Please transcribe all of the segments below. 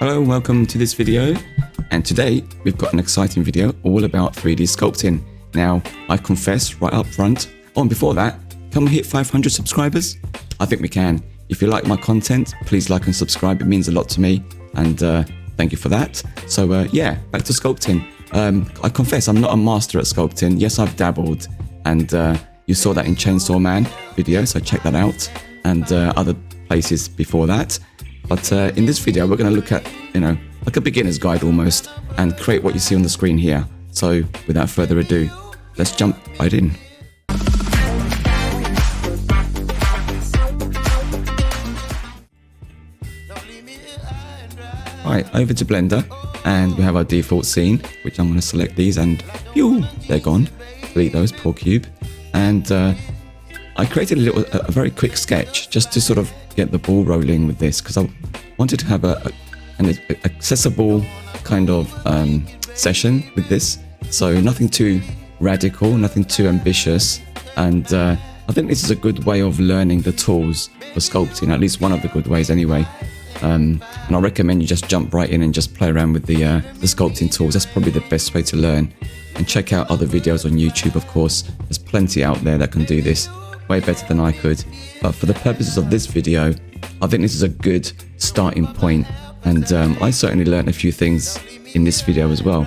Hello and welcome to this video, and today we've got an exciting video all about 3D sculpting. Now, I confess right up front, and before that, can we hit 500 subscribers? I think we can. If you like my content, please like and subscribe, it means a lot to me, and thank you for that. So yeah, back to sculpting. I confess I'm not a master at sculpting. Yes, I've dabbled, and you saw that in Chainsaw Man video, so check that out, and other places before that. But in this video, we're going to look at, like a beginner's guide almost, and create what you see on the screen here. So without further ado, let's jump right in. Alright, over to Blender, and we have our default scene, which I'm going to select these, and phew, they're gone. Delete those, poor cube. And I created a very quick sketch just to sort of get the ball rolling with this, because I wanted to have an accessible kind of session with this. So nothing too radical, nothing too ambitious, and I think this is a good way of learning the tools for sculpting, at least one of the good ways anyway. And I recommend you just jump right in and just play around with the sculpting tools. That's probably the best way to learn. And check out other videos on YouTube, of course. There's plenty out there that can do this way better than I could. But for the purposes of this video, I think this is a good starting point. And I certainly learned a few things in this video as well.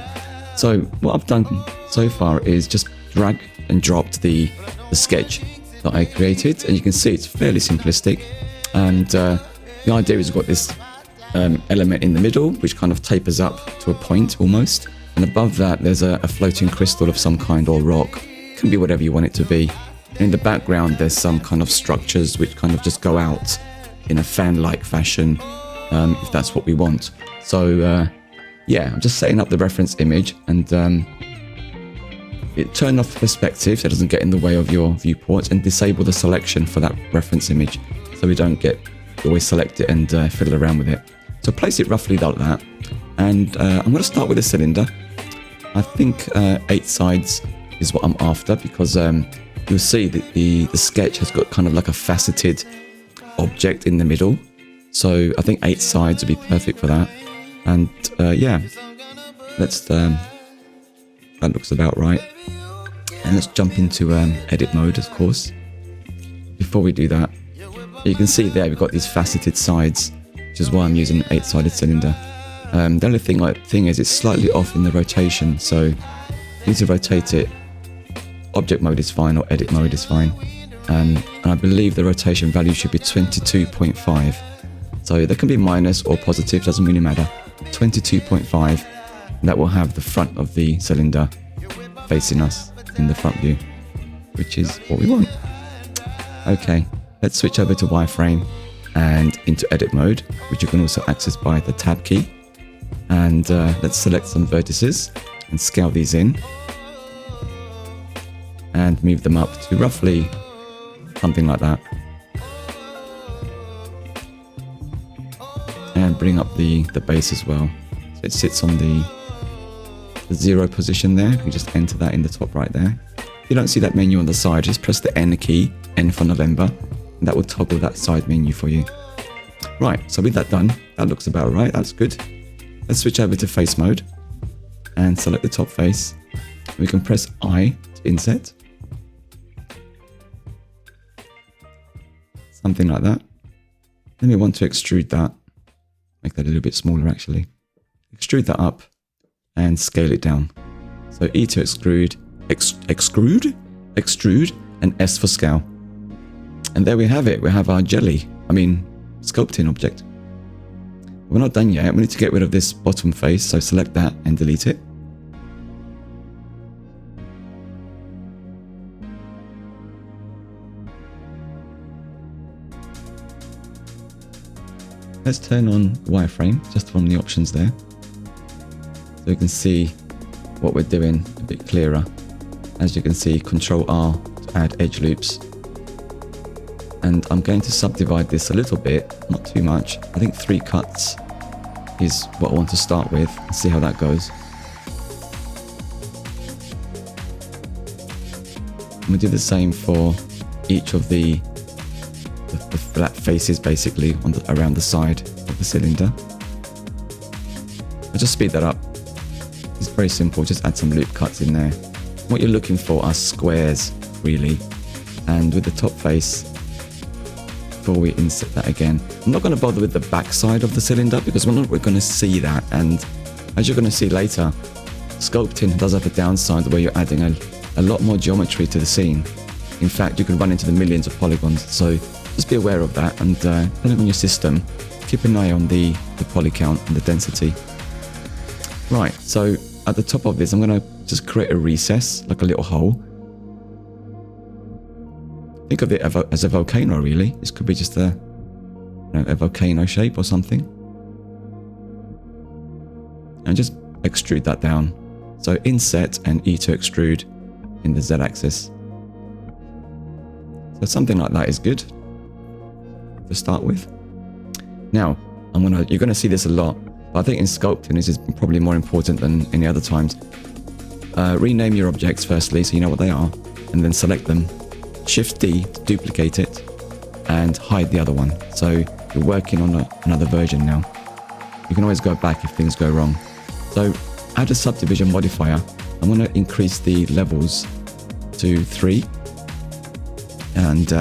So what I've done so far is just drag and dropped the sketch that I created. And you can see it's fairly simplistic. And the idea is we've got this element in the middle, which kind of tapers up to a point almost. And above that, there's a floating crystal of some kind or rock. It can be whatever you want it to be. And in the background, there's some kind of structures which kind of just go out in a fan-like fashion, if that's what we want. So yeah, I'm just setting up the reference image, and turn off the perspective so it doesn't get in the way of your viewport, and disable the selection for that reference image so we don't always select it and fiddle around with it. So place it roughly like that, and I'm going to start with a cylinder. I think 8 sides is what I'm after, because you'll see that the sketch has got kind of like a faceted object in the middle. So I think 8 sides would be perfect for that. And yeah, that looks about right. And let's jump into edit mode, of course. Before we do that, you can see there we've got these faceted sides, which is why I'm using an 8-sided cylinder. The only thing is it's slightly off in the rotation, so you need to rotate it. Object mode is fine, or edit mode is fine. And I believe the rotation value should be 22.5. So there can be minus or positive, doesn't really matter. 22.5, that will have the front of the cylinder facing us in the front view, which is what we want. Okay, let's switch over to wireframe and into edit mode, which you can also access by the tab key. And let's select some vertices and scale these in and move them up to roughly something like that. And bring up the base as well. So it sits on the 0 position there. You just enter that in the top right there. If you don't see that menu on the side, just press the N key, N for November, and that will toggle that side menu for you. Right, so with that done, that looks about right, that's good. Let's switch over to face mode and select the top face. We can press I to inset. Something like that. Then we want to extrude that. Make that a little bit smaller actually. Extrude that up and scale it down. So E to extrude, extrude, and S for scale. And there we have it. We have our sculpting object. We're not done yet. We need to get rid of this bottom face, so select that and delete it. Let's turn on wireframe just from the options there, so we can see what we're doing a bit clearer. As you can see, Control R to add edge loops. And I'm going to subdivide this a little bit, not too much. I think 3 cuts is what I want to start with. Let's see how that goes. I'm going to do the same for each of the flat faces basically around the side of the cylinder. I'll just speed that up. It's very simple, just add some loop cuts in there. What you're looking for are squares, really. And with the top face, before we insert that again, I'm not going to bother with the back side of the cylinder because we're going to see that. And as you're going to see later, sculpting does have a downside where you're adding a lot more geometry to the scene. In fact, you can run into the millions of polygons, so just be aware of that. And depending on your system, keep an eye on the poly count and the density. Right, so at the top of this, I'm going to just create a recess, like a little hole. Think of it as a volcano, really. This could be just a volcano shape or something. And just extrude that down. So inset and E to extrude in the Z axis. So something like that is good to start with. Now, you're gonna see this a lot, but I think in sculpting this is probably more important than any other times. Rename your objects firstly, so you know what they are, and then select them. Shift D to duplicate it, and hide the other one. So you're working on another version now. You can always go back if things go wrong. So add a subdivision modifier. I'm going to increase the levels to 3, and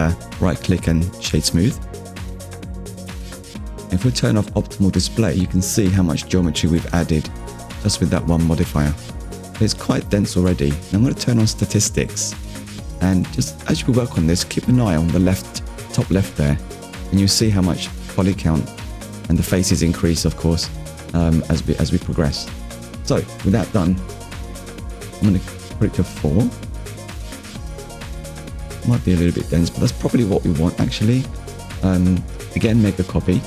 right click and shade smooth. If we turn off optimal display, you can see how much geometry we've added just with that one modifier. It's quite dense already. Now I'm going to turn on statistics, and just as you work on this, keep an eye on the top left there, and you'll see how much poly count and the faces increase, of course, as we progress. So with that done, I'm going to put it to 4. Might be a little bit dense, but that's probably what we want actually. Again, make a copy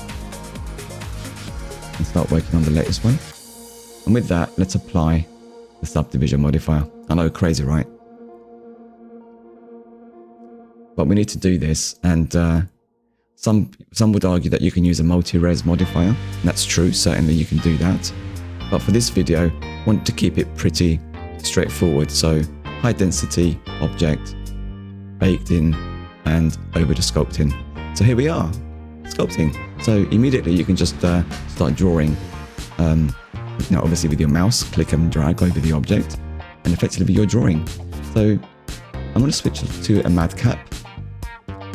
and start working on the latest one. And with that, let's apply the subdivision modifier. I know, crazy, right? But we need to do this, and some would argue that you can use a multi-res modifier. And that's true, certainly you can do that. But for this video, I want to keep it pretty straightforward. So high density object, baked in, and over to sculpting. So here we are, sculpting. So immediately you can just start drawing. Now obviously with your mouse, click and drag over the object, and effectively you're drawing. So I'm going to switch to a madcap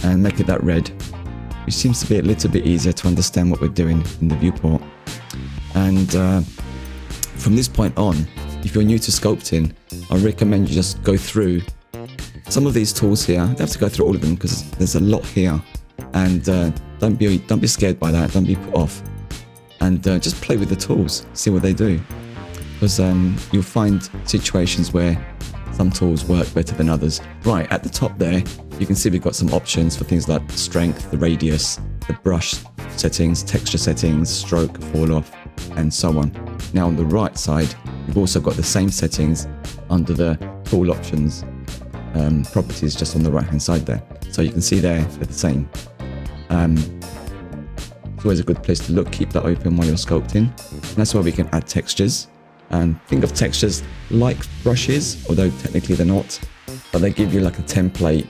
and make it that red, which seems to be a little bit easier to understand what we're doing in the viewport. And from this point on, if you're new to sculpting, I recommend you just go through some of these tools here. You don't have to go through all of them because there's a lot here, and don't be scared by that. Don't be put off, and just play with the tools, see what they do, because you'll find situations where some tools work better than others. Right at the top there, you can see we've got some options for things like strength, the radius, the brush settings, texture settings, stroke, fall off, and so on. Now on the right side, we've also got the same settings under the tool options properties just on the right hand side there. So you can see they're the same. It's always a good place to look. Keep that open while you're sculpting. And that's where we can add textures. And think of textures like brushes, although technically they're not, but they give you like a template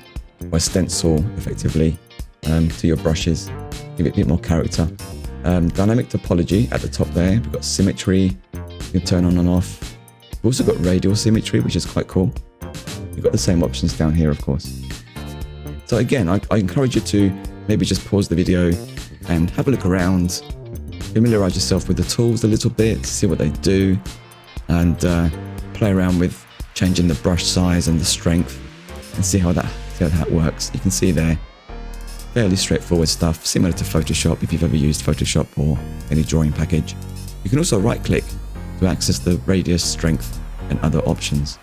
or a stencil effectively to your brushes. Give it a bit more character. Dynamic topology at the top there. We've got symmetry, you can turn on and off. We've also got radial symmetry, which is quite cool. You've got the same options down here, of course. So again, I encourage you to maybe just pause the video and have a look around, familiarize yourself with the tools a little bit, see what they do, and play around with changing the brush size and the strength, and see how that works. You can see there, fairly straightforward stuff, similar to Photoshop if you've ever used Photoshop or any drawing package. You can also right click to access the radius, strength, and other options.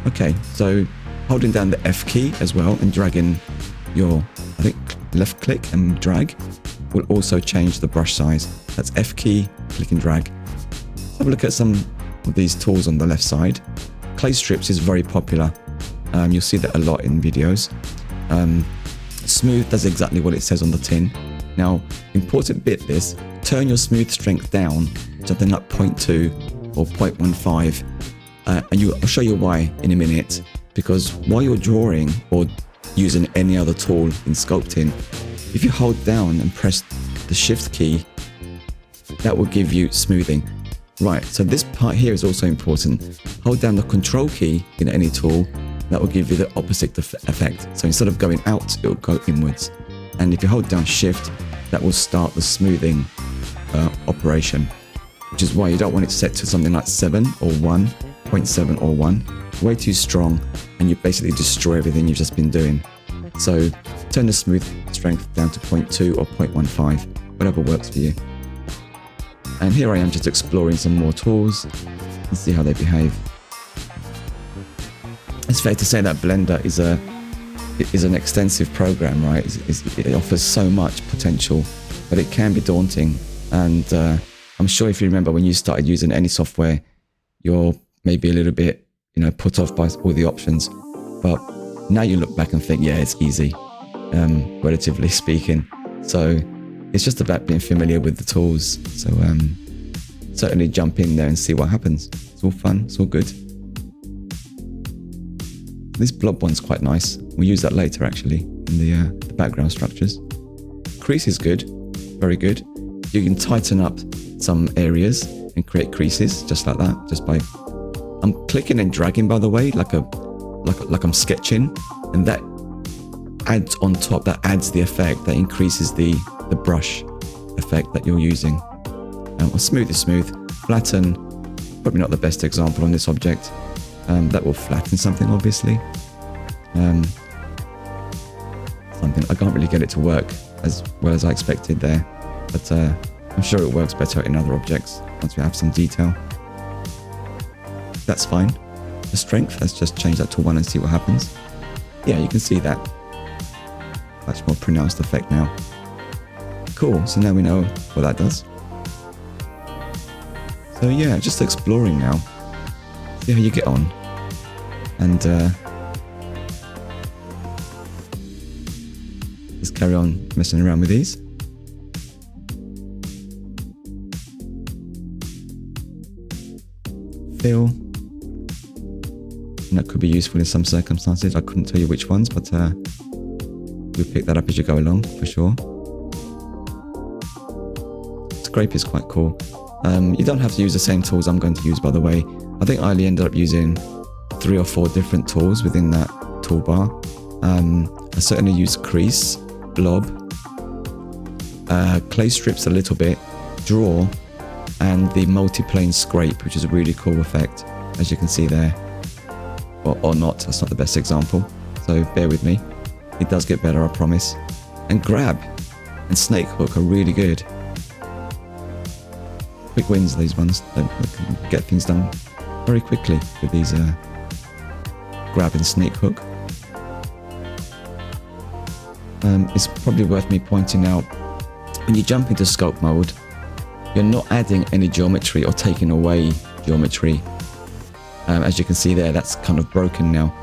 Okay, so holding down the F key as well and dragging your, I think, left click and drag will also change the brush size. That's F key, click and drag. Let's have a look at some of these tools on the left side. Clay strips is very popular. You'll see that a lot in videos. Smooth does exactly what it says on the tin. Now, important bit this, turn your smooth strength down to something like 0.2 or 0.15. And I'll show you why in a minute, because while you're drawing or using any other tool in sculpting, if you hold down and press the shift key, that will give you smoothing. Right, so this part here is also important. Hold down the control key in any tool, that will give you the opposite effect. So instead of going out, it will go inwards. And if you hold down shift, that will start the smoothing operation, which is why you don't want it set to something like 7 or 1, 0.7 or 1. Way too strong, and you basically destroy everything you've just been doing. So turn the smooth strength down to 0.2 or 0.15, whatever works for you. And here I am just exploring some more tools and see how they behave. It's fair to say that Blender is an extensive program, right? It offers so much potential, but it can be daunting. And I'm sure if you remember when you started using any software, you're maybe a little bit, put off by all the options. But now you look back and think, yeah, it's easy, relatively speaking. So it's just about being familiar with the tools. So certainly jump in there and see what happens. It's all fun. It's all good. This blob one's quite nice. We'll use that later, actually, in the background structures. Crease is good. Very good. You can tighten up some areas and create creases just like that, just by... I'm clicking and dragging, by the way, like I'm sketching, and that adds on top, that adds the effect, that increases the brush effect that you're using. Well, smooth is smooth. Flatten, probably not the best example on this object. That will flatten something, obviously. Something I can't really get it to work as well as I expected there, but I'm sure it works better in other objects once we have some detail. That's fine. The strength, let's just change that to 1 and see what happens. Yeah, you can see that. Much more pronounced effect now. Cool, so now we know what that does. So yeah, just exploring now. See how you get on. And just carry on messing around with these. Fill. And that could be useful in some circumstances. I couldn't tell you which ones, but you'll pick that up as you go along, for sure. Scrape is quite cool. You don't have to use the same tools I'm going to use, by the way. I think I only ended up using 3 or 4 different tools within that toolbar. I certainly use crease, blob, clay strips a little bit, draw, and the multi-plane scrape, which is a really cool effect, as you can see there. Or not, that's not the best example, so bear with me. It does get better, I promise. And grab and snake hook are really good. Quick wins, these ones. They can get things done very quickly with these grab and snake hook. It's probably worth me pointing out, when you jump into sculpt mode, you're not adding any geometry or taking away geometry. As you can see there, that's kind of broken now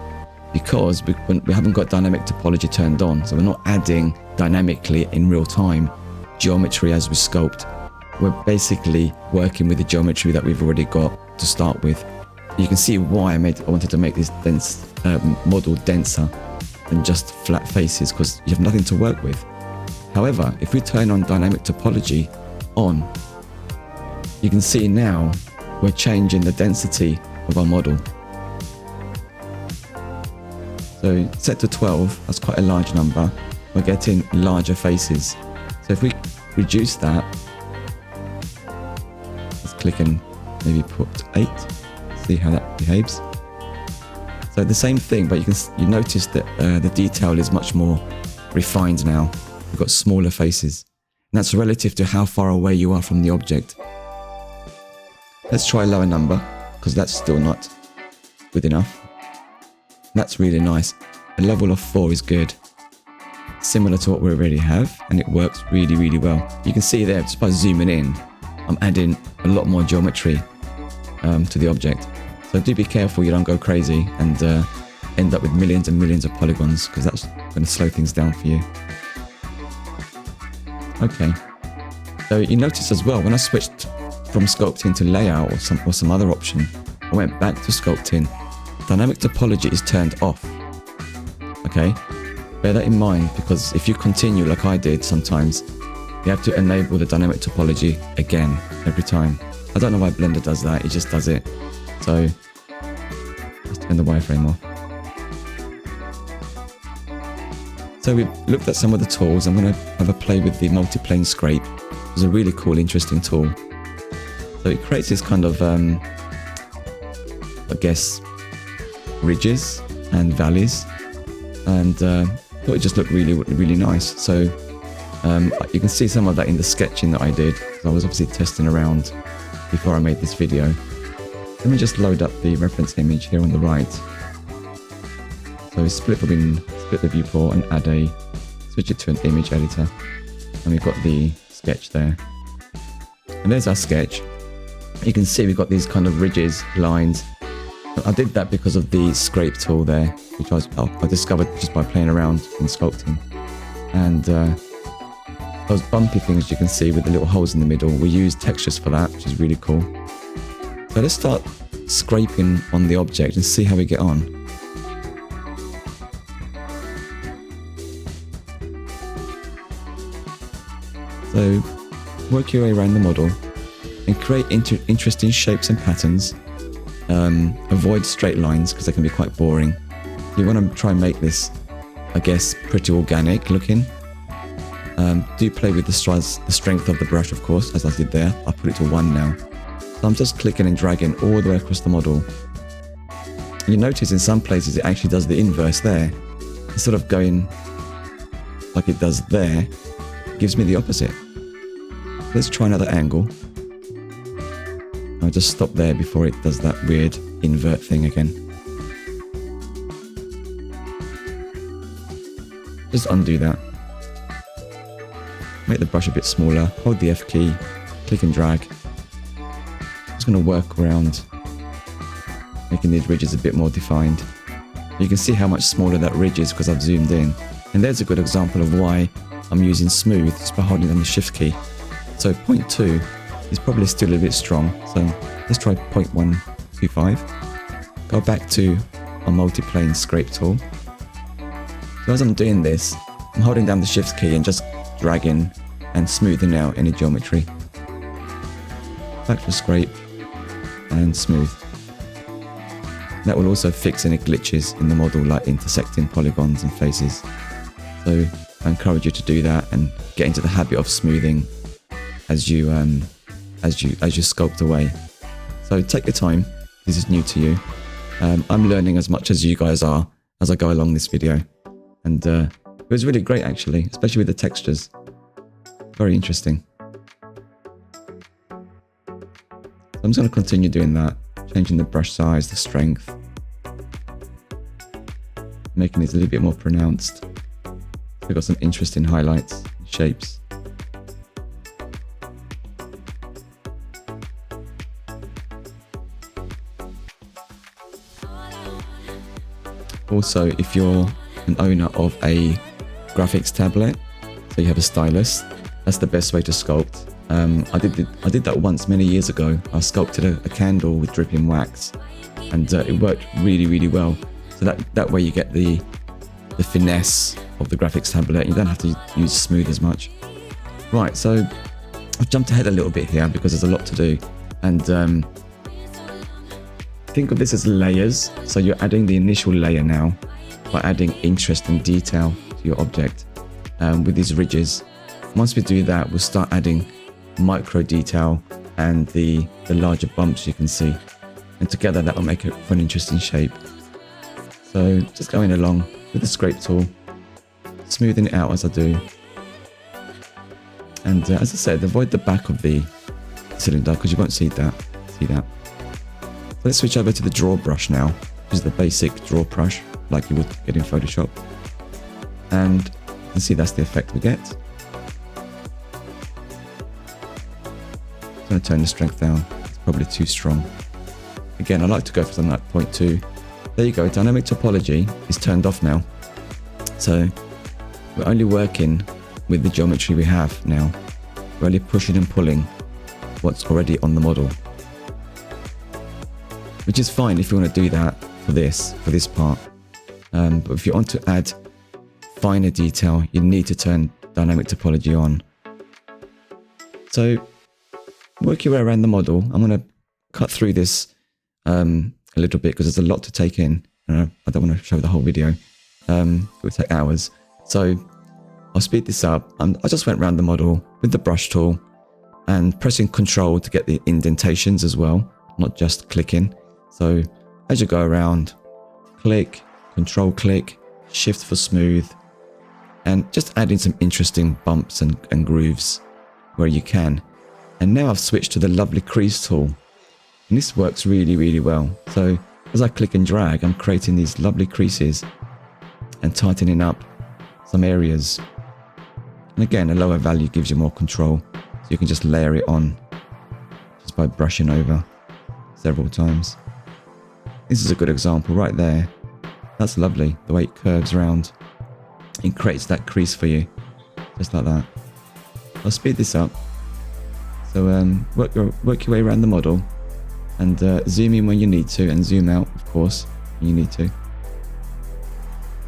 because we haven't got dynamic topology turned on. So we're not adding dynamically in real time geometry as we sculpt. We're basically working with the geometry that we've already got to start with. You can see why I wanted to make this dense model denser than just flat faces, because you have nothing to work with. However, if we turn on dynamic topology on, you can see now we're changing the density of our model. So set to 12, that's quite a large number. We're getting larger faces. So if we reduce that, let's click and maybe put 8, see how that behaves. So the same thing, but you notice that the detail is much more refined now. We've got smaller faces, and that's relative to how far away you are from the object. Let's try a lower number, because that's still not good enough. That's really nice. A level of 4 is good. Similar to what we already have, and it works really, really well. You can see there, just by zooming in, I'm adding a lot more geometry to the object. So do be careful you don't go crazy and end up with millions and millions of polygons, because that's going to slow things down for you. Okay. So you notice as well, when I switched from sculpting to layout or some other option, I went back to sculpting. Dynamic topology is turned off. Okay, bear that in mind, because if you continue like I did sometimes, you have to enable the dynamic topology again every time. I don't know why Blender does that, it just does it. So let's turn the wireframe off. So we've looked at some of the tools. I'm going to have a play with the multi-plane scrape. It's a really cool, interesting tool. So it creates this kind of, I guess, ridges and valleys, and thought it just looked really, really nice. So you can see some of that in the sketching that I did. I was obviously testing around before I made this video. Let me just load up the reference image here on the right. So split the viewport and switch it to an image editor. And we've got the sketch there. And there's our sketch. You can see we've got these kind of ridges, lines. I did that because of the scrape tool there, which I discovered just by playing around in sculpting. And those bumpy things you can see with the little holes in the middle, we use textures for that, which is really cool. So let's start scraping on the object and see how we get on. So work your way around the model and create interesting shapes and patterns. Avoid straight lines because they can be quite boring. You want to try and make this, I guess, pretty organic looking. Do play with the strength of the brush, of course, as I did there. I'll put it to 1 now. So I'm just clicking and dragging all the way across the model. You notice in some places it actually does the inverse there. Instead of going like it does there, it gives me the opposite. Let's try another angle. I'll just stop there before it does that weird invert thing again. Just undo that. Make the brush a bit smaller, hold the F key, click and drag. Just going to work around making these ridges a bit more defined. You can see how much smaller that ridge is because I've zoomed in. And there's a good example of why I'm using smooth just by holding down the shift key. So 0.2 is probably still a bit strong. So let's try 0.125. Go back to our multi-plane scrape tool. So as I'm doing this, I'm holding down the shift key and just dragging and smoothing out any geometry. Back to scrape and smooth. That will also fix any glitches in the model, like intersecting polygons and faces. So I encourage you to do that and get into the habit of smoothing as you sculpt away. So take your time. This is new to you. I'm learning as much as you guys are as I go along this video, and it was really great actually, especially with the textures. Very interesting. I'm just going to continue doing that, changing the brush size, the strength, making it a little bit more pronounced. We've got some interesting highlights, shapes. Also, if you're an owner of a graphics tablet, so you have a stylus, that's the best way to sculpt. I did that once many years ago. I sculpted a candle with dripping wax, and it worked really, really well. So that way you get the finesse of the graphics tablet. You don't have to use smooth as much. Right, so I've jumped ahead a little bit here because there's a lot to do, and think of this as layers. So you're adding the initial layer now by adding interest and detail to your object with these ridges. Once we do that, we'll start adding micro detail and the larger bumps you can see, and together that will make it for an interesting shape. So just going along with the scrape tool, smoothing it out as I do, and as I said, avoid the back of the cylinder because you won't see that. Let's switch over to the draw brush now, which is the basic draw brush like you would get in Photoshop, and you can see that's the effect we get. I'm going to turn the strength down, it's probably too strong. Again, I like to go for something like 0.2. There you go, dynamic topology is turned off now. So we're only working with the geometry we have now. We're only pushing and pulling what's already on the model. Which is fine if you want to do that for this part. But if you want to add finer detail, you need to turn dynamic topology on. So work your way around the model. I'm going to cut through this a little bit because there's a lot to take in. I don't want to show the whole video. It would take hours. So I'll speed this up. I just went around the model with the brush tool and pressing Control to get the indentations as well, not just clicking. So as you go around, click, Control click, Shift for smooth, and just adding some interesting bumps and grooves where you can. And now I've switched to the lovely crease tool, and this works really, really well. So as I click and drag, I'm creating these lovely creases and tightening up some areas. And again, a lower value gives you more control, so you can just layer it on just by brushing over several times. This is a good example right there. That's lovely, the way it curves around and creates that crease for you, just like that. I'll speed this up. So work your way around the model, and zoom in when you need to, and zoom out, of course, when you need to.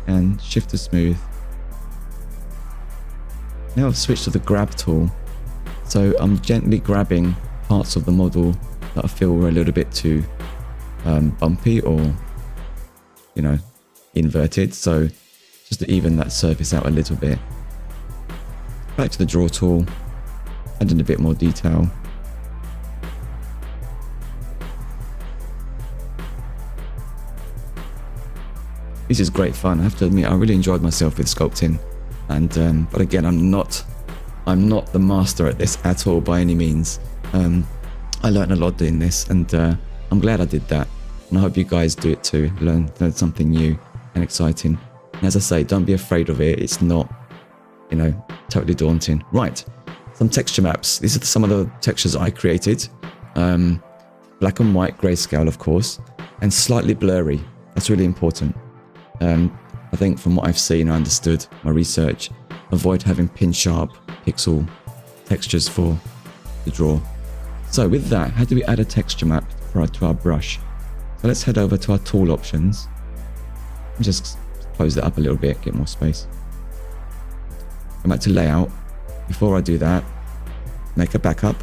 And shift to smooth. Now I've switched to the grab tool, so I'm gently grabbing parts of the model that I feel were a little bit too bumpy or, you know, inverted. So just to even that surface out a little bit. Back to the draw tool, adding a bit more detail. This is great fun. I have to admit, I really enjoyed myself with sculpting, and but again, I'm not the master at this at all by any means. I learned a lot doing this, and I'm glad I did that, and I hope you guys do it too. Learn something new and exciting. And as I say, don't be afraid of it. It's not, you know, totally daunting. Right, some texture maps. These are some of the textures I created. Black and white grayscale, of course, and slightly blurry. That's really important. I think from what I've seen, I understood my research, avoid having pin sharp pixel textures for the draw. So with that, how do we add a texture map to our brush? So let's head over to our tool options. Just close that up a little bit, get more space. Come back to layout. Before I do that, make a backup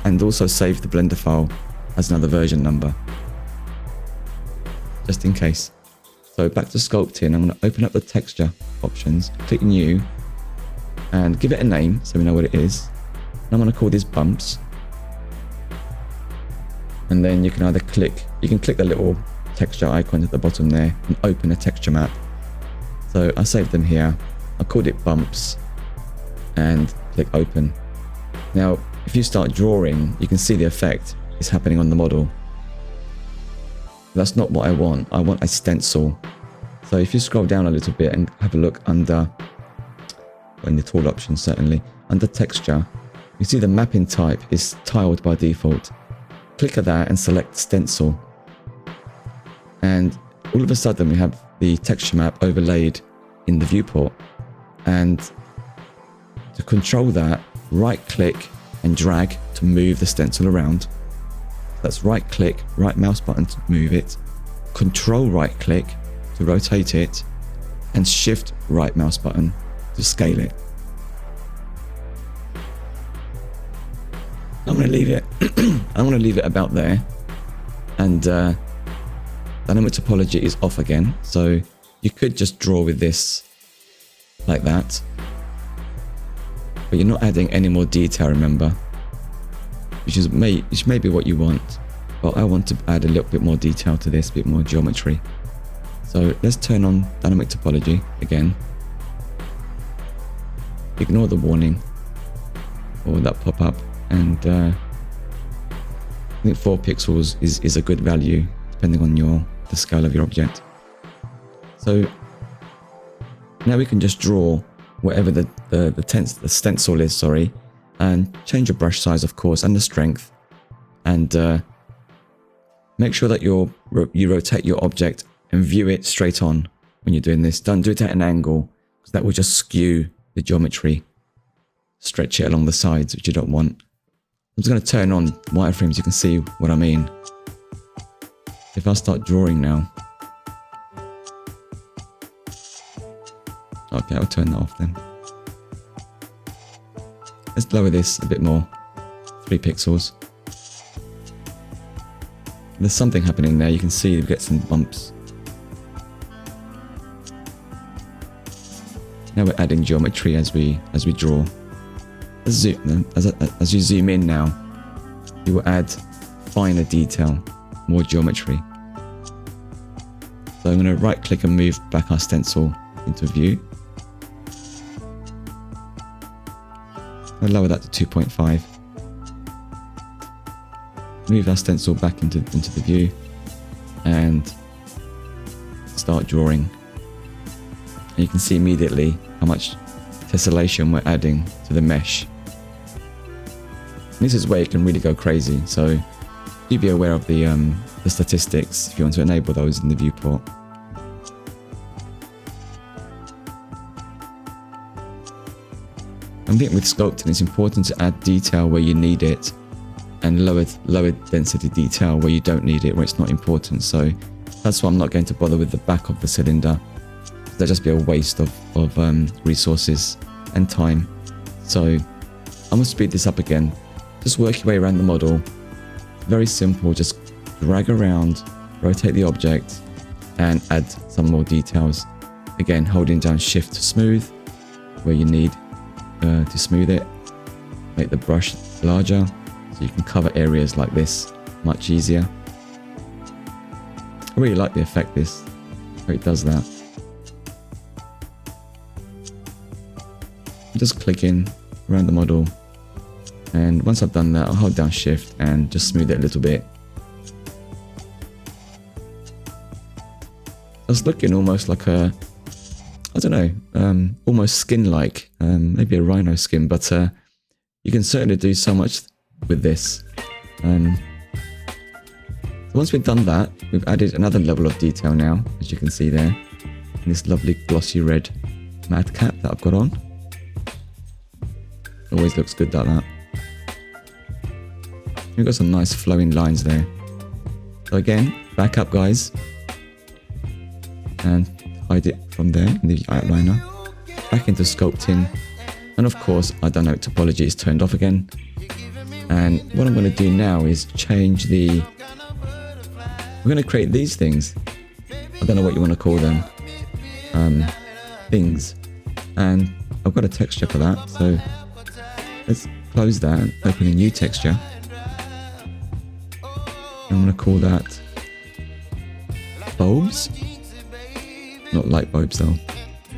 and also save the Blender file as another version number, just in case. So back to sculpting, I'm going to open up the texture options, click new, and give it a name so we know what it is. And I'm going to call these bumps. And then you can either click the little texture icon at the bottom there and open a texture map. So I saved them here. I called it bumps and click open. Now, if you start drawing, you can see the effect is happening on the model. That's not what I want. I want a stencil. So if you scroll down a little bit and have a look under, in the tool options certainly, under texture, you see the mapping type is tiled by default. Click at that and select stencil. And all of a sudden we have the texture map overlaid in the viewport. And to control that, right click and drag to move the stencil around. That's right click, right mouse button to move it, control right click to rotate it, and shift right mouse button to scale it. I'm going to leave it. I'm going to leave it about there, and dynamic topology is off again. So you could just draw with this like that, but you're not adding any more detail. Remember. Which may be what you want, but I want to add a little bit more detail to this, a bit more geometry. So let's turn on dynamic topology again. Ignore the warning or that pop-up, and I think 4 pixels is a good value depending on the scale of your object. So now we can just draw whatever the stencil is, sorry. And change your brush size, of course, and the strength, and make sure that you rotate your object and view it straight on when you're doing this. Don't do it at an angle, because that will just skew the geometry, stretch it along the sides, which you don't want. I'm just going to turn on wireframes, you can see what I mean. If I start drawing now, okay, I'll turn that off then. Let's lower this a bit more. 3 pixels. There's something happening there. You can see we get some bumps. Now we're adding geometry as we draw. As you zoom in now, you will add finer detail, more geometry. So I'm going to right click and move back our stencil into view. I'll lower that to 2.5. Move our stencil back into the view and start drawing. And you can see immediately how much tessellation we're adding to the mesh. And this is where it can really go crazy, so do be aware of the statistics if you want to enable those in the viewport. I think with sculpting it's important to add detail where you need it and lower density detail where you don't need it, where it's not important. So that's why I'm not going to bother with the back of the cylinder. That'd just be a waste of resources and time. So I'm going to speed this up again. Just work your way around the model. Very simple, just drag around, rotate the object and add some more details. Again, holding down shift to smooth where you need to smooth it. Make the brush larger so you can cover areas like this much easier. I really like the effect how it does that. Just clicking around the model, and once I've done that I'll hold down shift and just smooth it a little bit. It's looking almost like a, I don't know, almost skin-like, maybe a rhino skin, but you can certainly do so much with this. So once we've done that, we've added another level of detail now, as you can see there, in this lovely glossy red matte cap that I've got on. Always looks good like that. We've got some nice flowing lines there. So again, back up guys, and hide it from there in the outliner. Back into sculpting, and of course our dynamic topology is turned off again. And what I'm going to do now is change the, we're going to create these things. I don't know what you want to call them, things, and I've got a texture for that. So let's close that and open a new texture. I'm going to call that bulbs, not light bulbs though.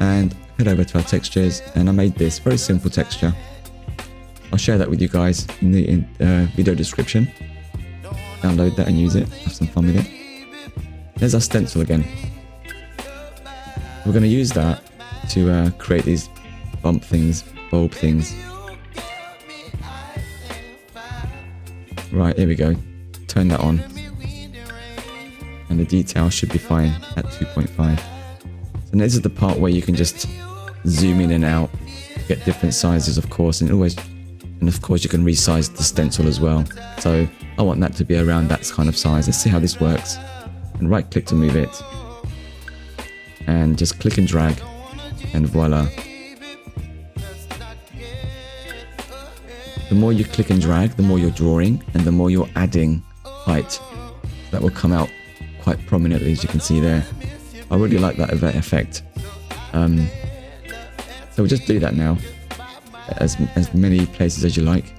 And head over to our textures, and I made this very simple texture. I'll share that with you guys in the video description. Download that and use it, have some fun with it. There's our stencil again. We're going to use that to create these bump things, bulb things. Right, here we go. Turn that on. And the detail should be fine at 2.5. So this is the part where you can just zoom in and out, get different sizes of course, and of course you can resize the stencil as well. So I want that to be around that kind of size. Let's see how this works. And right click to move it. And just click and drag, and voila. The more you click and drag, the more you're drawing, and the more you're adding height. That will come out quite prominently, as you can see there. I really like that effect. So we'll just do that now, as many places as you like.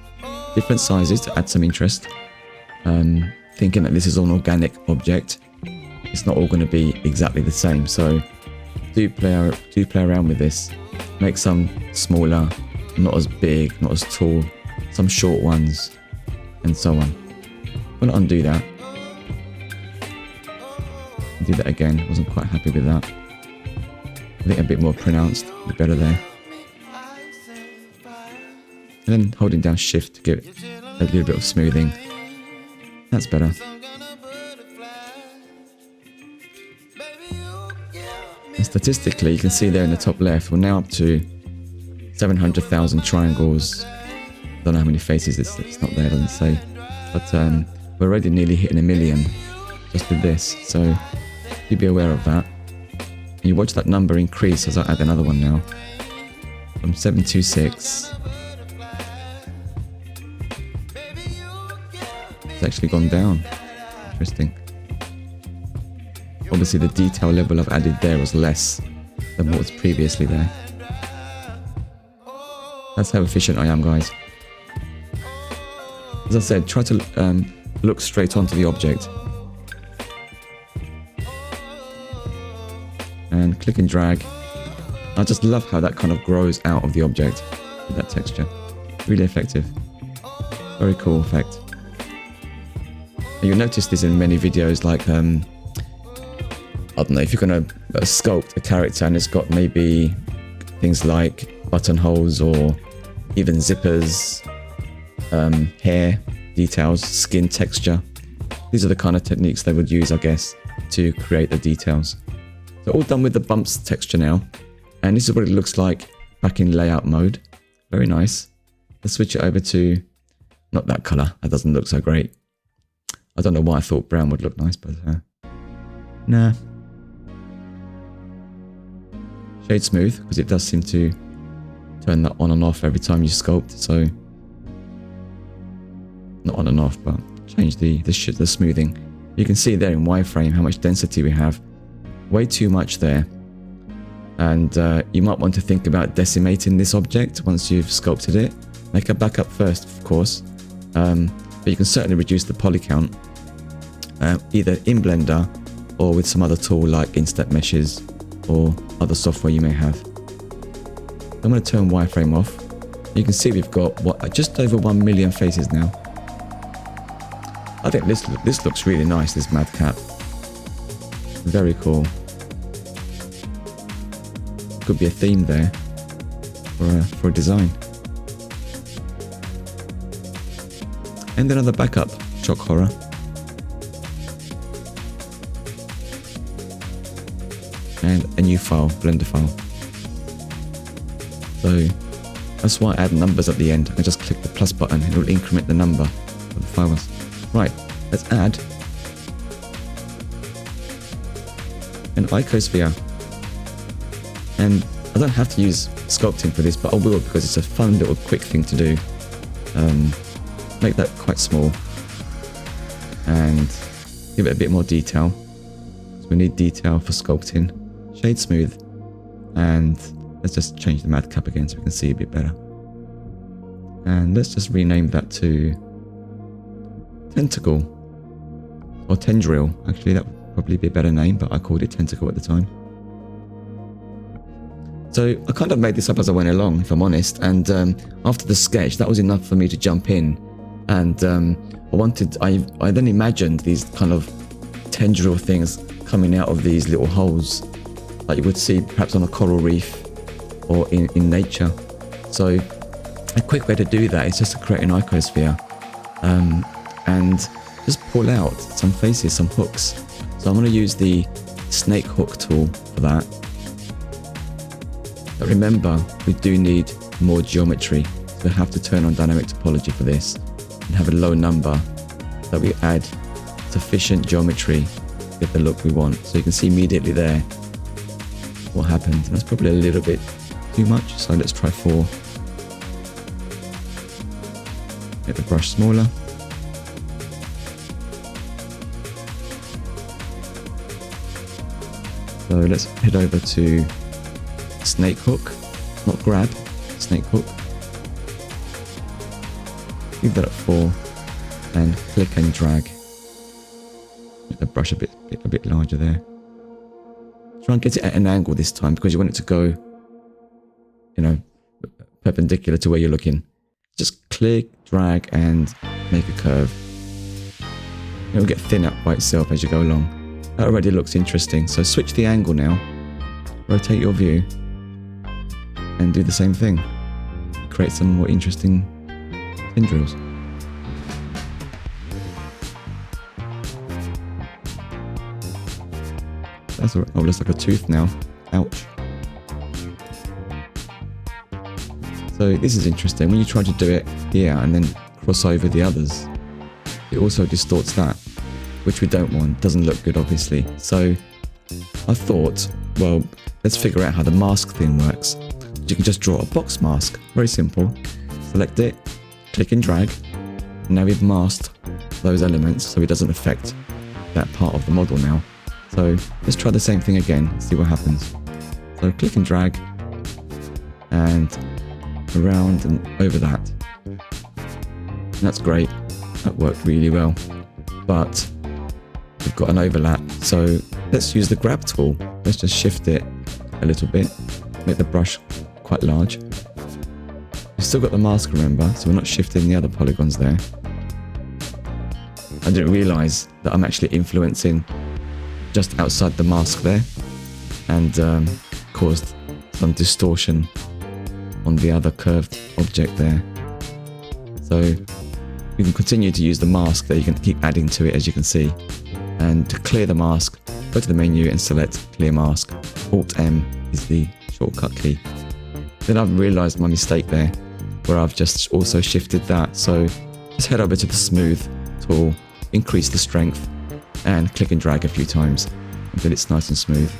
Different sizes to add some interest. Thinking that this is an organic object, it's not all going to be exactly the same. So do play around with this. Make some smaller, not as big, not as tall, some short ones, and so on. I'm going to undo that. Do that again. Wasn't quite happy with that. I think a bit more pronounced would be better there. And then holding down shift to give it a little bit of smoothing. That's better. And statistically, you can see there in the top left, we're now up to 700,000 triangles. Don't know how many faces, it's not there, it doesn't say. But we're already nearly hitting 1 million just with this. So do be aware of that. And you watch that number increase as I add another one now. From 726 It's actually gone down. Interesting. Obviously the detail level I've added there was less than what was previously there. That's how efficient I am, guys. As I said, try to look straight onto the object. And click and drag. I just love how that kind of grows out of the object with that texture. Really effective. Very cool effect. And you'll notice this in many videos, like, I don't know, if you're going to sculpt a character and it's got maybe things like buttonholes or even zippers, hair details, skin texture. These are the kind of techniques they would use, I guess, to create the details. So all done with the bumps texture now. And this is what it looks like back in layout mode. Very nice. Let's switch it over to, not that color. That doesn't look so great. I don't know why I thought brown would look nice, but nah. Shade smooth, because it does seem to turn that on and off every time you sculpt. So not on and off, but change the smoothing. You can see there in wireframe how much density we have. Way too much there. And you might want to think about decimating this object once you've sculpted it. Make a backup first, of course. But you can certainly reduce the poly count, either in Blender or with some other tool like Instant Meshes or other software you may have. I'm going to turn wireframe off. You can see we've got just over 1 million faces now. I think this looks really nice, this madcap. Very cool. Could be a theme there for a design. And another backup, shock horror. And a new file, Blender file. So that's why I add numbers at the end. I just click the plus button and it will increment the number of the files. Right, let's add an icosphere. And I don't have to use sculpting for this, but I will because it's a fun little quick thing to do. Make that quite small and give it a bit more detail. So we need detail for sculpting. Shade smooth, and let's just change the madcap again so we can see a bit better. And let's just rename that to tentacle or tendril. Actually, that would probably be a better name, but I called it tentacle at the time. So I kind of made this up as I went along, if I'm honest, and after the sketch that was enough for me to jump in, and I then imagined these kind of tendril things coming out of these little holes like you would see perhaps on a coral reef or in nature. So a quick way to do that is just to create an icosphere and just pull out some faces, some hooks. So I'm going to use the snake hook tool for that. But remember, we do need more geometry, so we have to turn on dynamic topology for this and have a low number so that we add sufficient geometry to get the look we want. So you can see immediately there what happened. And that's probably a little bit too much, so let's try 4. Get the brush smaller. So let's head over to snake hook, not grab, snake hook. Leave that at 4 and click and drag. Make the brush a bit larger there. Try and get it at an angle this time because you want it to go, you know, perpendicular to where you're looking. Just click, drag and make a curve. It will get thin up by itself as you go along. That already looks interesting. So switch the angle now, rotate your view and do the same thing. Create some more interesting tendrils. That's all right. Oh, it looks like a tooth now. Ouch. So this is interesting. When you try to do it here and then cross over the others, it also distorts that, which we don't want. Doesn't look good, obviously. So I thought, well, let's figure out how the mask thing works. You can just draw a box mask. Very simple. Select it, click and drag. And now we've masked those elements so it doesn't affect that part of the model now. So let's try the same thing again, see what happens. So click and drag and around and over that. And that's great, that worked really well. But we've got an overlap, so let's use the grab tool. Let's just shift it a little bit, make the brush quite large. We've still got the mask, remember, so we're not shifting the other polygons there. I didn't realise that I'm actually influencing just outside the mask there, and caused some distortion on the other curved object there. So you can continue to use the mask there, you can keep adding to it as you can see. And to clear the mask, go to the menu and select clear mask. Alt-M is the shortcut key. Then I've realised my mistake there, where I've just also shifted that. So just head over to the smooth tool, increase the strength, and click and drag a few times until it's nice and smooth.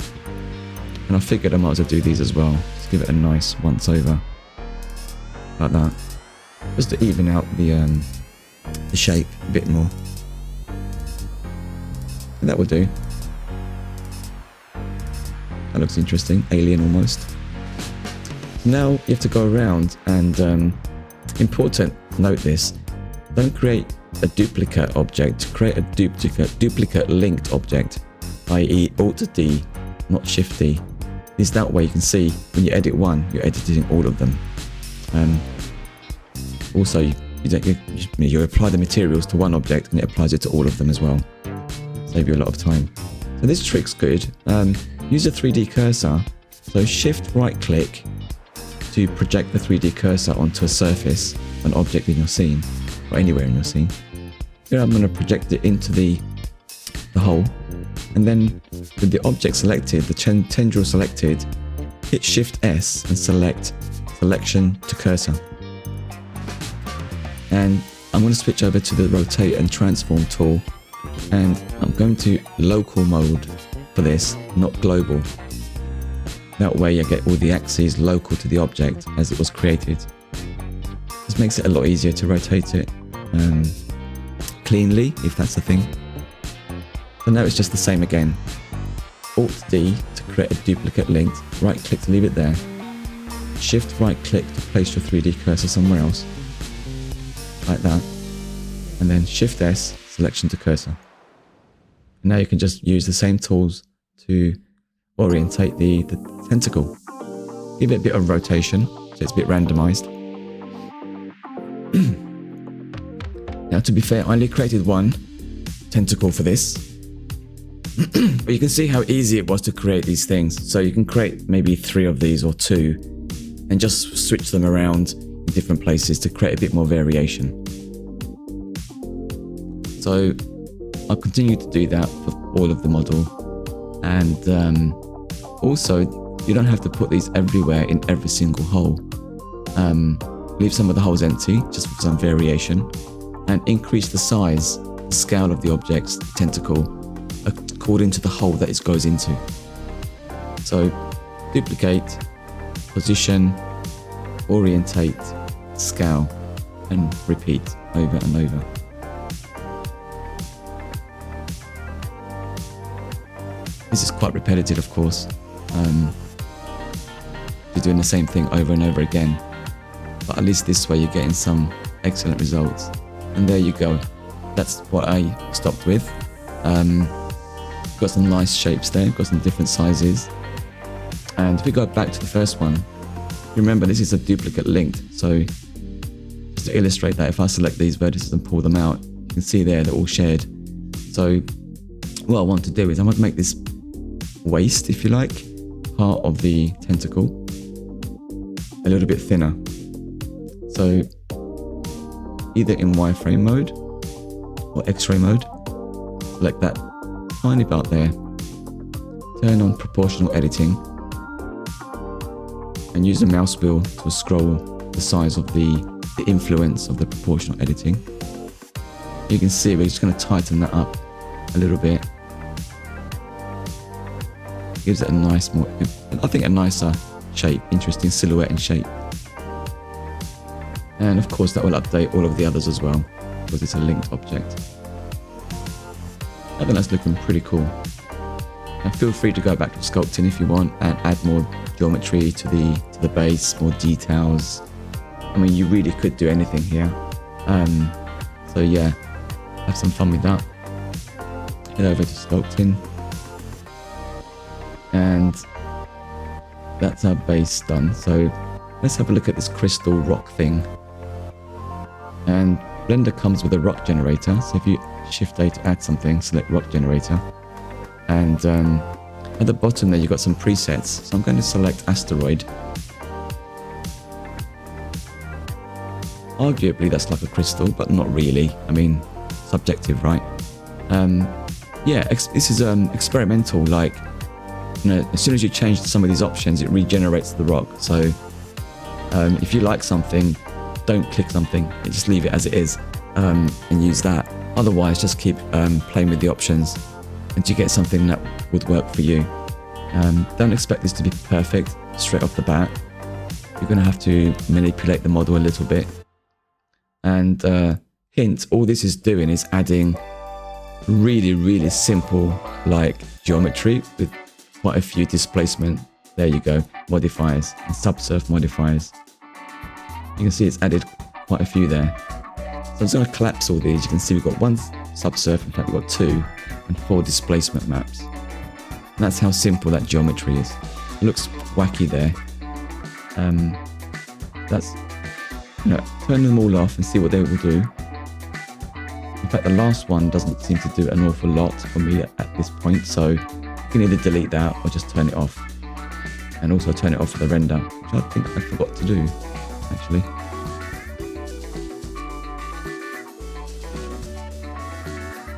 And I figured I might as well do these as well. Just give it a nice once over, like that, just to even out the shape a bit more. And that will do. That looks interesting, alien almost. Now you have to go around and, important, note this, don't create a duplicate object, create a duplicate linked object, i.e. Alt-D, not Shift-D. Is that way you can see when you edit one, you're editing all of them. Also, you apply the materials to one object and it applies it to all of them as well. Save you a lot of time. So this trick's good. Use a 3D cursor. So shift right click to project the 3D cursor onto a surface, an object in your scene, or anywhere in your scene. Here I'm going to project it into the hole, and then with the object selected, the tendril selected, hit Shift S and select Selection to Cursor. And I'm going to switch over to the Rotate and Transform tool, and I'm going to local mode for this, not global. That way I get all the axes local to the object as it was created. This makes it a lot easier to rotate it cleanly, if that's the thing. So now it's just the same again. Alt-D to create a duplicate link, right click to leave it there. Shift right click to place your 3D cursor somewhere else, like that. And then Shift S, Selection to Cursor. And now you can just use the same tools to orientate the tentacle. Give it a bit of rotation, so it's a bit randomized. Now to be fair, I only created one tentacle for this. But you can see how easy it was to create these things. So you can create maybe 3 of these or 2 and just switch them around in different places to create a bit more variation. So I'll continue to do that for all of the model. And also, you don't have to put these everywhere in every single hole. Leave some of the holes empty just for some variation, and increase the size, the scale of the object's tentacle according to the hole that it goes into. So duplicate, position, orientate, scale, and repeat over and over. This is quite repetitive, of course. You're doing the same thing over and over again, but at least this way you're getting some excellent results. And there you go. That's what I stopped with. Got some nice shapes there, got some different sizes. And if we go back to the first one, remember this is a duplicate linked. So just to illustrate that, if I select these vertices and pull them out, you can see there they're all shared. So what I want to do is I want to make this waist, if you like, part of the tentacle a little bit thinner. So either in wireframe mode or X-ray mode, select that tiny part there, turn on proportional editing, and use the mouse wheel to scroll the size of the influence of the proportional editing. You can see we're just going to tighten that up a little bit. Gives it a nice, I think a nicer shape, interesting silhouette and shape. And of course that will update all of the others as well, because it's a linked object. I think that's looking pretty cool. And feel free to go back to sculpting if you want and add more geometry to the base, more details. I mean, you really could do anything here. So yeah, have some fun with that. Head over to sculpting. And that's our base done. So let's have a look at this crystal rock thing. And Blender comes with a rock generator. So if you Shift A to add something, select rock generator. And at the bottom there you've got some presets. So I'm going to select asteroid. Arguably that's like a crystal, but not really. I mean, subjective, right? Yeah, this is experimental. Like, you know, as soon as you change some of these options, it regenerates the rock. So if you like something, don't click something, just leave it as it is and use that. Otherwise, just keep playing with the options until you get something that would work for you. Don't expect this to be perfect straight off the bat. You're going to have to manipulate the model a little bit. And hint, all this is doing is adding really simple like geometry with quite a few displacement, there you go, modifiers and subsurf modifiers. You can see it's added quite a few there. So I'm just going to collapse all these. You can see we've got one subsurf, in fact we've got 2 and 4 displacement maps. And that's how simple that geometry is. It looks wacky there. That's, you know, turn them all off and see what they will do. In fact, the last one doesn't seem to do an awful lot for me at this point, so you can either delete that or just turn it off. And also turn it off for the render, which I think I forgot to do, actually.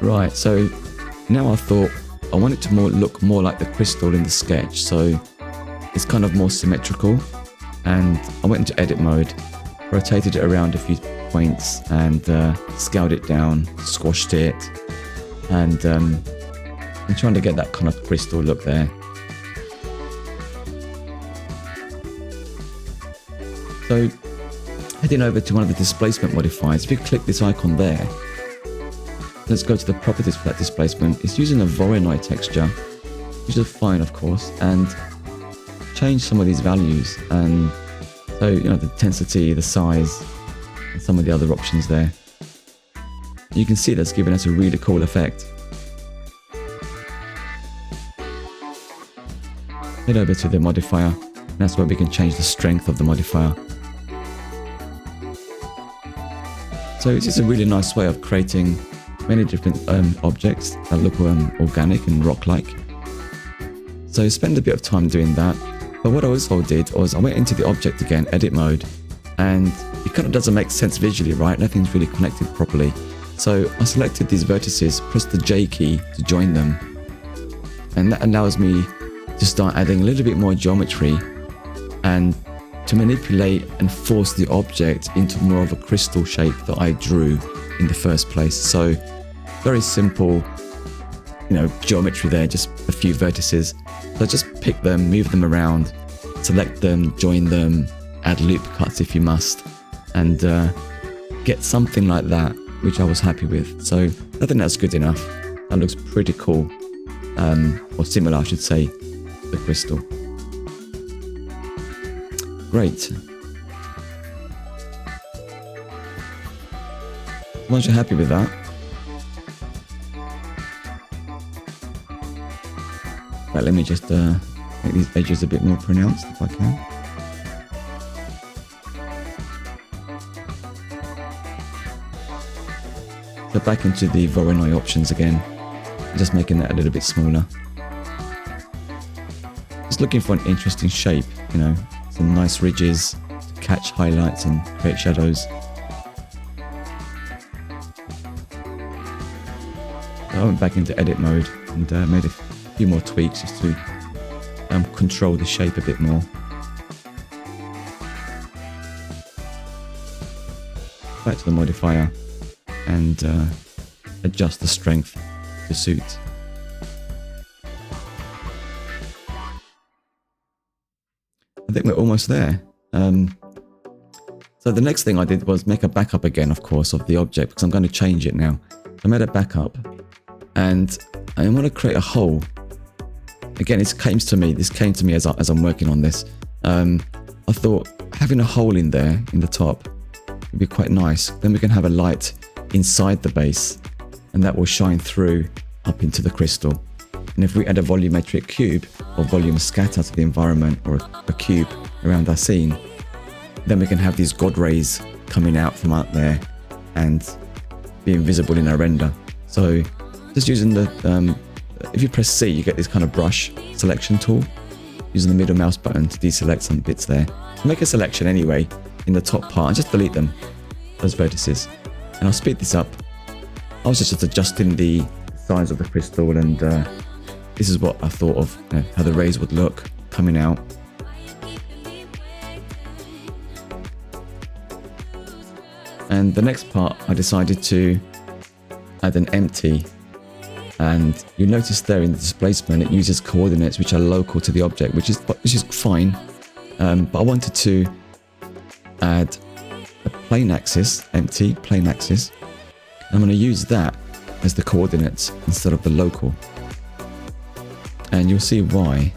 Right, so now I thought I want it to look more like the crystal in the sketch, so it's kind of more symmetrical. And I went into edit mode, rotated it around a few points and scaled it down, squashed it, and I'm trying to get that kind of crystal look there. So heading over to one of the displacement modifiers, if you click this icon there, let's go to the properties for that displacement. It's using a Voronoi texture, which is fine of course, and change some of these values. And so, you know, the intensity, the size, and some of the other options there. You can see that's giving us a really cool effect. Head over to the modifier, and that's where we can change the strength of the modifier. So this is a really nice way of creating many different objects that look organic and rock-like. So spend a bit of time doing that. But what I also did was I went into the object again, edit mode, and it kind of doesn't make sense visually, right? Nothing's really connected properly. So I selected these vertices, pressed the J key to join them, and that allows me to start adding a little bit more geometry and to manipulate and force the object into more of a crystal shape that I drew in the first place. So very simple, you know, geometry there, just a few vertices. So just pick them, move them around, select them, join them, add loop cuts if you must, and get something like that, which I was happy with. So I think that's good enough. That looks pretty cool, or similar I should say, to the crystal. Great. Once you're happy with that, right, let me just make these edges a bit more pronounced if I can. So back into the Voronoi options again, just making that a little bit smaller. Just looking for an interesting shape, you know, some nice ridges to catch highlights and create shadows. I went back into edit mode and made a few more tweaks just to control the shape a bit more. Back to the modifier and adjust the strength to suit. I think we're almost there. So the next thing I did was make a backup again, of course, of the object, because I'm going to change it now. So I made a backup, and I want to create a hole. Again, this came to me as I'm working on this. I thought having a hole in there in the top would be quite nice. Then we can have a light inside the base, and that will shine through up into the crystal. And if we add a volumetric cube or volume scatter to the environment, or a cube around our scene, then we can have these God rays coming out from out there and being visible in our render. So just using the, if you press C, you get this kind of brush selection tool, using the middle mouse button to deselect some bits there. So make a selection anyway in the top part and just delete them, those vertices. And I'll speed this up. I was just adjusting the size of the crystal, and this is what I thought of, how the rays would look coming out. And the next part, I decided to add an empty, and you notice there in the displacement it uses coordinates which are local to the object, which is fine. But I wanted to add a plane axis, empty plane axis. I'm going to use that as the coordinates instead of the local, and you'll see why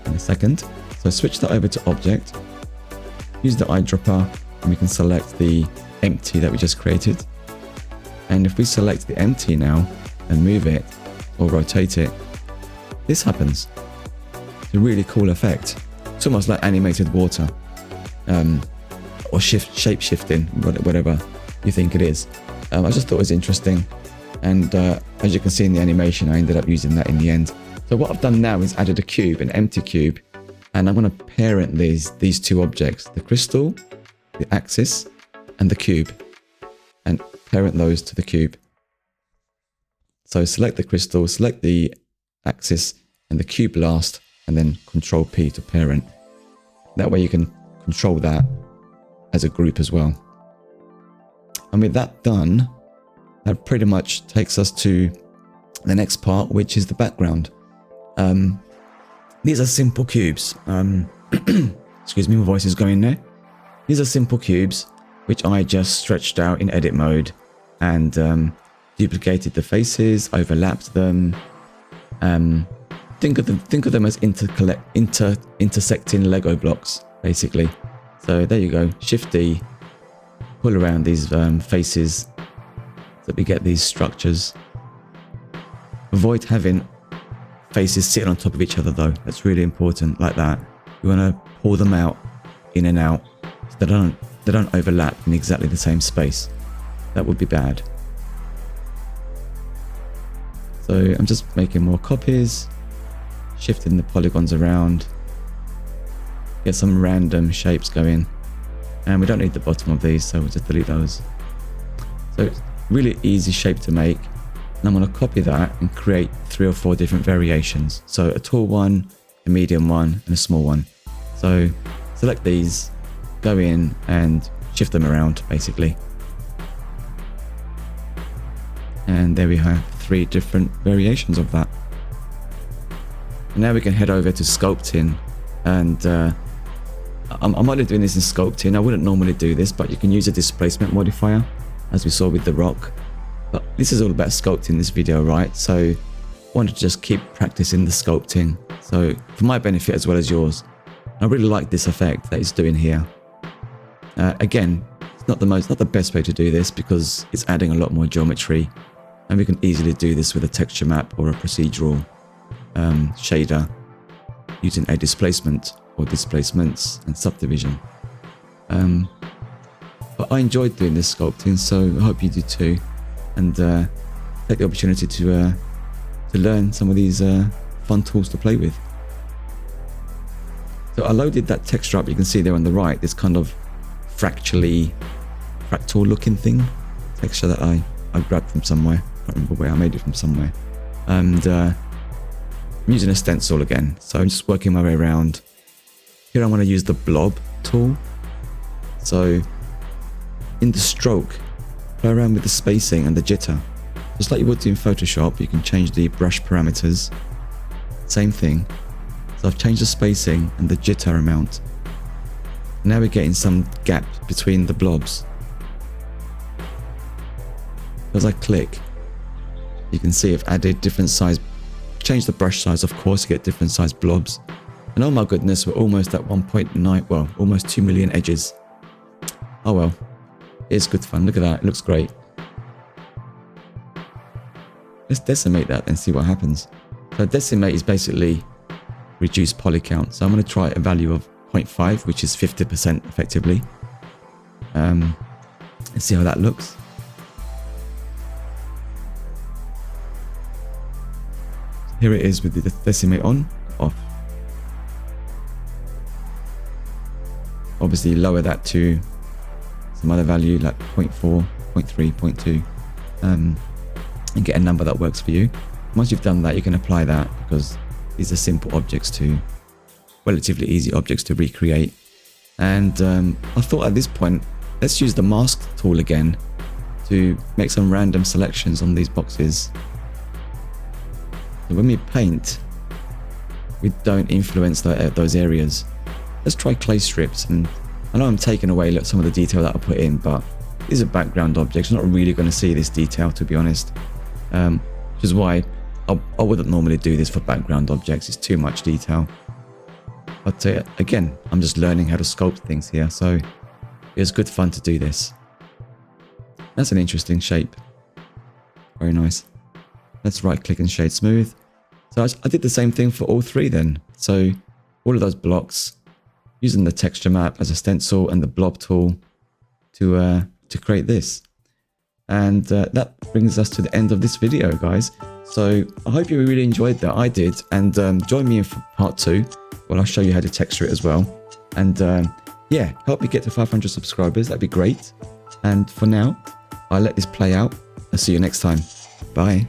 in a second. So switch that over to object, use the eyedropper, and we can select the empty that we just created. And if we select the empty now and move it or rotate it, this happens. It's a really cool effect. It's almost like animated water, or shape shifting, whatever you think it is. I just thought it was interesting, and as you can see in the animation, I ended up using that in the end. So what I've done now is added a cube, an empty cube, and I'm going to parent these two objects, the crystal, the axis, and the cube, and parent those to the cube. So select the crystal, select the axis and the cube last, and then Control P to parent. That way you can control that as a group as well. And with that done, that pretty much takes us to the next part, which is the background. These are simple cubes. Excuse me, my voice is going there. These are simple cubes which I just stretched out in edit mode and duplicated the faces, overlapped them. Think of them as intersecting Lego blocks, basically. So there you go. Shift D, pull around these faces so we get these structures. Avoid having faces sitting on top of each other though. That's really important, like that. You want to pull them out, in and out, so they don't overlap in exactly the same space. That would be bad. So I'm just making more copies, shifting the polygons around, get some random shapes going, and we don't need the bottom of these, so we'll just delete those. So it's really easy shape to make, and I'm going to copy that and create 3 or 4 different variations. So a tall one, a medium one, and a small one. So select these, go in and shift them around basically, and there we have 3 different variations of that. And now we can head over to sculpting, and I'm only doing this in sculpting. I wouldn't normally do this, but you can use a displacement modifier as we saw with the rock. But this is all about sculpting, this video, right? So I wanted to just keep practicing the sculpting, so for my benefit as well as yours. I really like this effect that it's doing here. Again, it's not the best way to do this because it's adding a lot more geometry, and we can easily do this with a texture map or a procedural shader using a displacement or displacements and subdivision. But I enjoyed doing this sculpting, so I hope you do too, and take the opportunity to learn some of these fun tools to play with. So I loaded that texture up. You can see there on the right this kind of fractal looking thing, texture that I grabbed from somewhere. I can't remember where, I made it from somewhere. And I'm using a stencil again, so I'm just working my way around. Here I want to use the blob tool. So in the stroke, play around with the spacing and the jitter. Just like you would do in Photoshop, you can change the brush parameters. Same thing. So I've changed the spacing and the jitter amount. Now we're getting some gap between the blobs. As I click, You can see I've added different size, changed the brush size of course to get different size blobs. And oh my goodness, we're almost at 1.9, well, almost 2 million edges. Oh well, it's good fun. Look at that, it looks great. Let's decimate that and see what happens. So decimate is basically reduce poly count. So I'm going to try a value of 0.5, which is 50% effectively. Let's see how that looks. Here it is with the decimate on, off. Obviously lower that to some other value like 0.4, 0.3, 0.2, and get a number that works for you. Once you've done that, you can apply that because these are simple objects to, relatively easy objects to recreate. And I thought at this point, let's use the mask tool again to make some random selections on these boxes. So when we paint, we don't influence those areas. Let's try clay strips, and I know I'm taking away some of the detail that I put in, but these are background objects. You're not really going to see this detail, to be honest, which is why I wouldn't normally do this for background objects. It's too much detail. But again, I'm just learning how to sculpt things here, so it was good fun to do this. That's an interesting shape. Very nice. Let's right click and shade smooth. So I did the same thing for all three then. So all of those blocks, using the texture map as a stencil and the blob tool to create this. And that brings us to the end of this video, guys. So I hope you really enjoyed that. I did. And join me in for part 2. Well, I'll show you how to texture it as well. And yeah, help me get to 500 subscribers. That'd be great. And for now, I'll let this play out. I'll see you next time. Bye.